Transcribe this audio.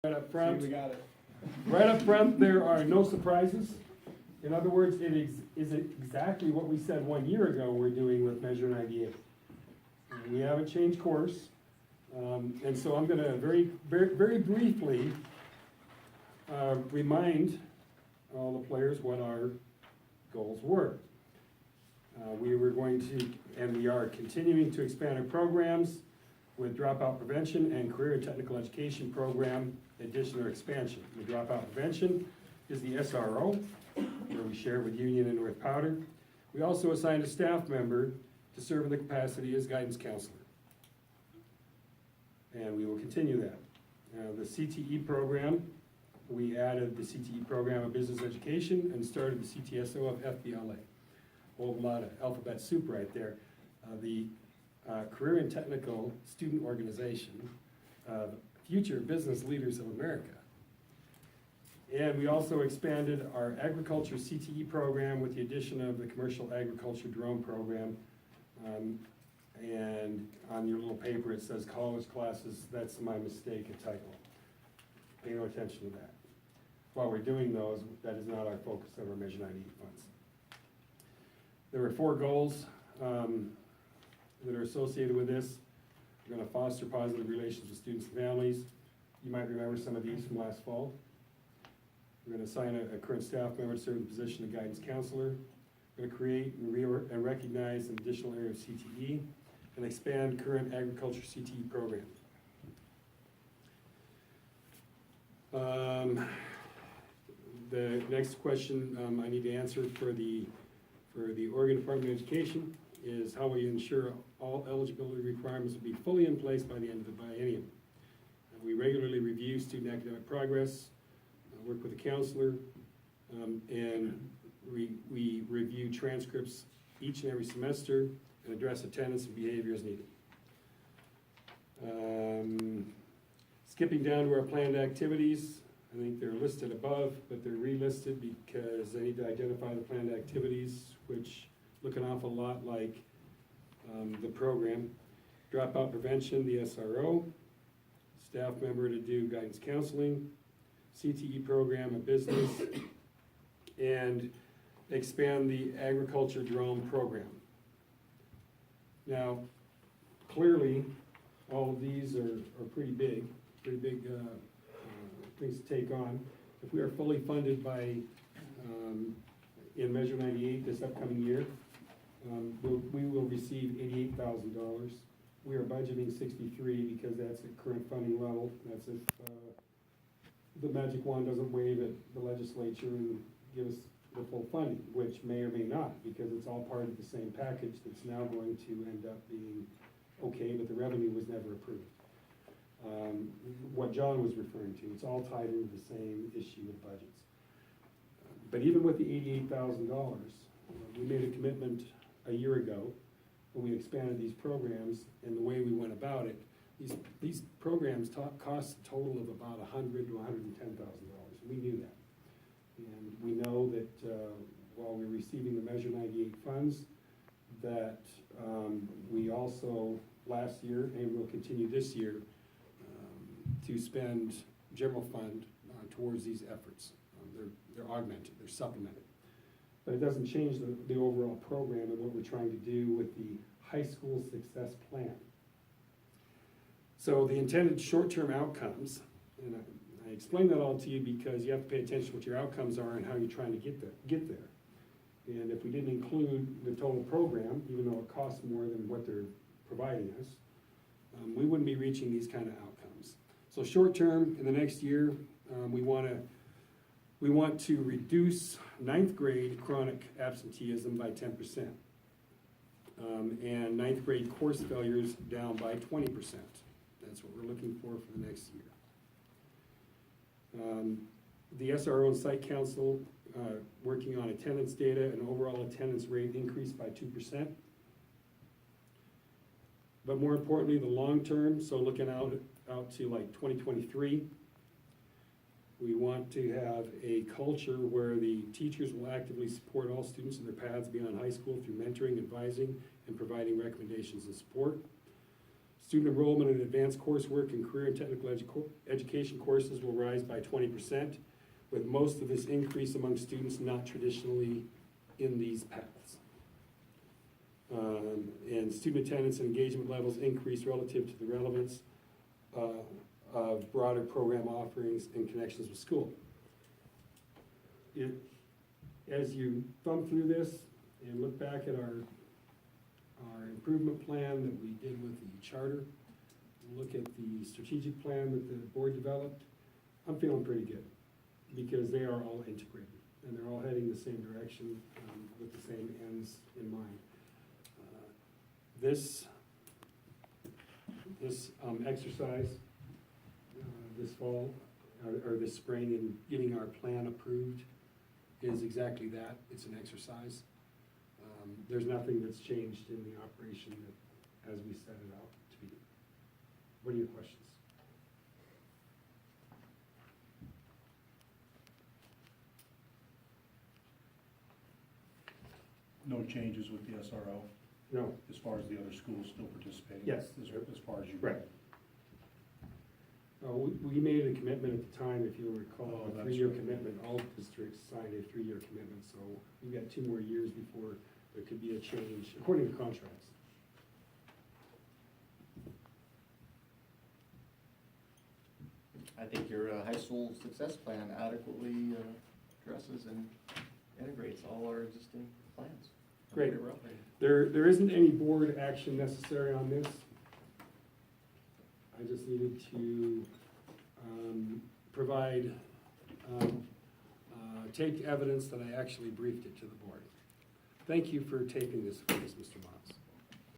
Right up front, We got it. right up front, there are no surprises. In other words, it is exactly what we said 1 year ago we're doing with Measure 98. We haven't changed course, and so I'm gonna very briefly remind all the players what our goals were. We were going to, and we are continuing to expand our programs with dropout prevention and career and technical education program addition or expansion. The dropout prevention is the SRO, where we share with Union and North Powder. We also assigned a staff member to serve in the capacity as guidance counselor. And we will continue that. The CTE program, we added the CTE program of business education and started the CTSO of FBLA. A whole lot of alphabet soup right there. The Career and Technical Student Organization, Future Business Leaders of America. And we also expanded our agriculture CTE program with the addition of the commercial agriculture drone program. And on your little paper it says college classes. That's my mistake, a typo. Pay no attention to that. While we're doing those, that is not our focus of our Measure 98 funds. There were 4 goals that are associated with this. We're going to foster positive relations with students and families. You might remember some of these from last fall. We're going to assign a current staff member to serve in the position of guidance counselor. We're going to create and recognize an additional area of CTE and expand current agriculture CTE program. The next question I need to answer for the Oregon Department of Education is how will you ensure all eligibility requirements will be fully in place by the end of the biennium. We regularly review student academic progress, work with the counselor, and we review transcripts each and every semester and address attendance and behavior as needed. Skipping down to our planned activities, I think they're listed above, but they're relisted because I need to identify the planned activities, which look an awful lot like the program. Dropout prevention, the SRO, staff member to do guidance counseling, CTE program of business, and expand the agriculture drone program. Now, clearly, all of these are pretty big things to take on. If we are fully funded by, in Measure 98 this upcoming year, we will receive $88,000. We are budgeting 63 because that's the current funding level. That's if the magic wand doesn't wave at the legislature and give us the full funding, which may or may not, because it's all part of the same package that's now going to end up being okay, but the revenue was never approved. What John was referring to, it's all tied into the same issue with budgets. But even with the $88,000, we made a commitment a year ago when we expanded these programs, and the way we went about it, these programs cost a total of about $100,000 to $110,000. We knew that. And we know that while we're receiving the Measure 98 funds, that we also last year, and will continue this year, to spend general fund towards these efforts. They're augmented, they're supplemented. But it doesn't change the overall program and what we're trying to do with the high school success plan. So the intended short-term outcomes, and I explain that all to you because you have to pay attention to what your outcomes are and how you're trying to get there. And if we didn't include the total program, even though it costs more than what they're providing us, we wouldn't be reaching these kind of outcomes. So short-term, in the next year, we want to reduce 9th grade chronic absenteeism by 10%, and 9th grade course failures down by 20%. That's what we're looking for the next year. The SRO and Site Council working on attendance data and overall attendance rate increased by 2%. But more importantly, the long term, so looking out to like 2023, we want to have a culture where the teachers will actively support all students in their paths beyond high school through mentoring, advising, and providing recommendations and support. Student enrollment in advanced coursework and career and technical education courses will rise by 20%, with most of this increase among students not traditionally in these paths. And student attendance and engagement levels increase relative to the relevance of broader program offerings and connections with school. As you thumb through this and look back at our improvement plan that we did with the charter, look at the strategic plan that the board developed, I'm feeling pretty good, because they are all integrated, and they're all heading the same direction, with the same ends in mind. This exercise this fall, or this spring, in getting our plan approved is exactly that. It's an exercise. There's nothing that's changed in the operation that, as we set it out to be. What are your questions? No changes with the SRO, No. as far as the other schools still participating? Yes. As far as you? Right. We made a commitment at the time, if you'll recall, Oh, a that's 3-year right. commitment. All districts signed a 3-year commitment, so we've got 2 more years before there could be a change, according to contracts. I think your high school success plan adequately addresses and integrates all our existing plans. Great. We're operating. There isn't any board action necessary on this. I just needed to provide, take evidence that I actually briefed it to the board. Thank you for taking this for us, Mr. Motts.